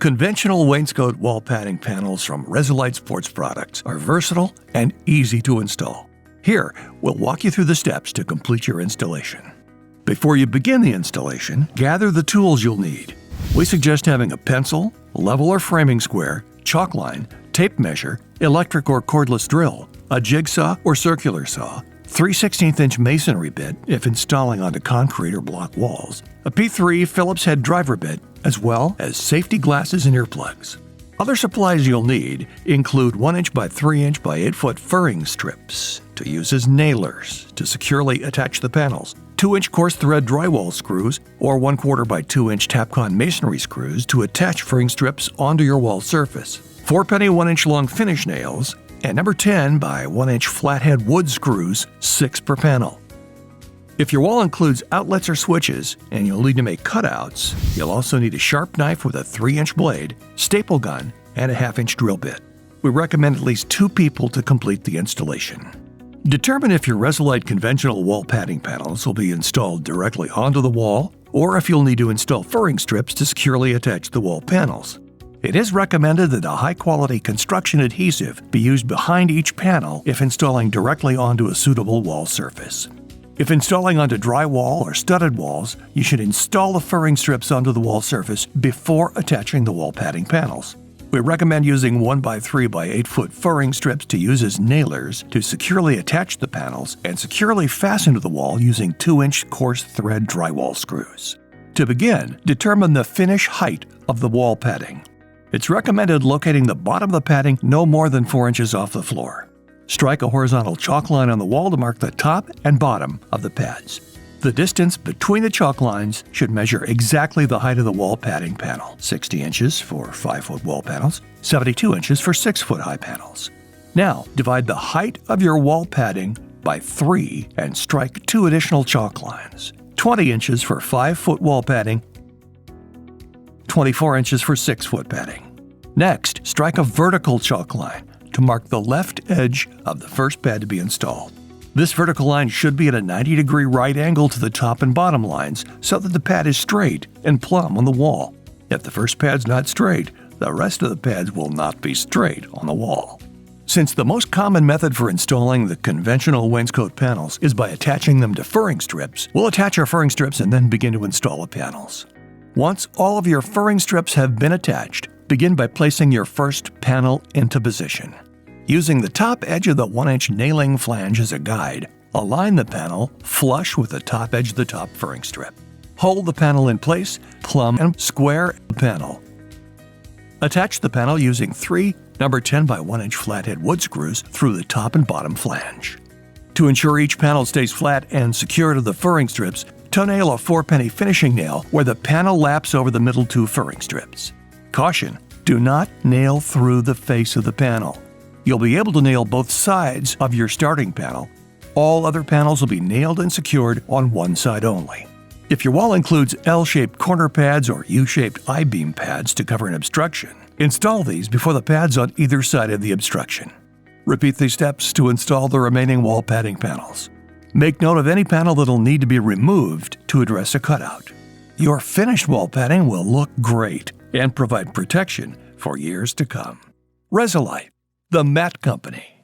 Conventional wainscot wall padding panels from Resolite Sports Products are versatile and easy to install. Here, we'll walk you through the steps to complete your installation. Before you begin the installation, gather the tools you'll need. We suggest having a pencil, level or framing square, chalk line, tape measure, electric or cordless drill, a jigsaw or circular saw, 3/16" masonry bit if installing onto concrete or block walls, a P3 Phillips head driver bit, as well as safety glasses and earplugs. Other supplies you'll need include 1" by 3" by 8" furring strips to use as nailers to securely attach the panels, 2" coarse thread drywall screws or 1/4 by 2" Tapcon masonry screws to attach furring strips onto your wall surface, 4-penny 1" long finish nails, and number 10 by 1" flathead wood screws, 6 per panel. If your wall includes outlets or switches, and you'll need to make cutouts, you'll also need a sharp knife with a 3" blade, staple gun, and a 1/2" drill bit. We recommend at least 2 people to complete the installation. Determine if your Resolite conventional wall padding panels will be installed directly onto the wall, or if you'll need to install furring strips to securely attach the wall panels. It is recommended that a high-quality construction adhesive be used behind each panel if installing directly onto a suitable wall surface. If installing onto drywall or studded walls, you should install the furring strips onto the wall surface before attaching the wall padding panels. We recommend using 1 by 3 by 8" furring strips to use as nailers to securely attach the panels and securely fasten to the wall using 2" coarse thread drywall screws. To begin, determine the finish height of the wall padding. It's recommended locating the bottom of the padding no more than 4 inches off the floor. Strike a horizontal chalk line on the wall to mark the top and bottom of the pads. The distance between the chalk lines should measure exactly the height of the wall padding panel, 60 inches for 5-foot wall panels, 72 inches for 6-foot high panels. Now, divide the height of your wall padding by 3 and strike 2 additional chalk lines, 20 inches for 5-foot wall padding, 24 inches for 6-foot padding. Next, strike a vertical chalk line to mark the left edge of the first pad to be installed. This vertical line should be at a 90-degree right angle to the top and bottom lines so that the pad is straight and plumb on the wall. If the first pad's not straight, the rest of the pads will not be straight on the wall. Since the most common method for installing the conventional wainscot panels is by attaching them to furring strips, we'll attach our furring strips and then begin to install the panels. Once all of your furring strips have been attached, begin by placing your first panel into position. Using the top edge of the 1" nailing flange as a guide, align the panel flush with the top edge of the top furring strip. Hold the panel in place, plumb and square the panel. Attach the panel using 3 number 10 by 1" flathead wood screws through the top and bottom flange. To ensure each panel stays flat and secure to the furring strips, toe nail a 4-penny finishing nail where the panel laps over the middle 2 furring strips. Caution: do not nail through the face of the panel. You'll be able to nail both sides of your starting panel. All other panels will be nailed and secured on one side only. If your wall includes L-shaped corner pads or U-shaped I-beam pads to cover an obstruction, install these before the pads on either side of the obstruction. Repeat these steps to install the remaining wall padding panels. Make note of any panel that'll need to be removed to address a cutout. Your finished wall padding will look great and provide protection for years to come. Resolite, the mat company.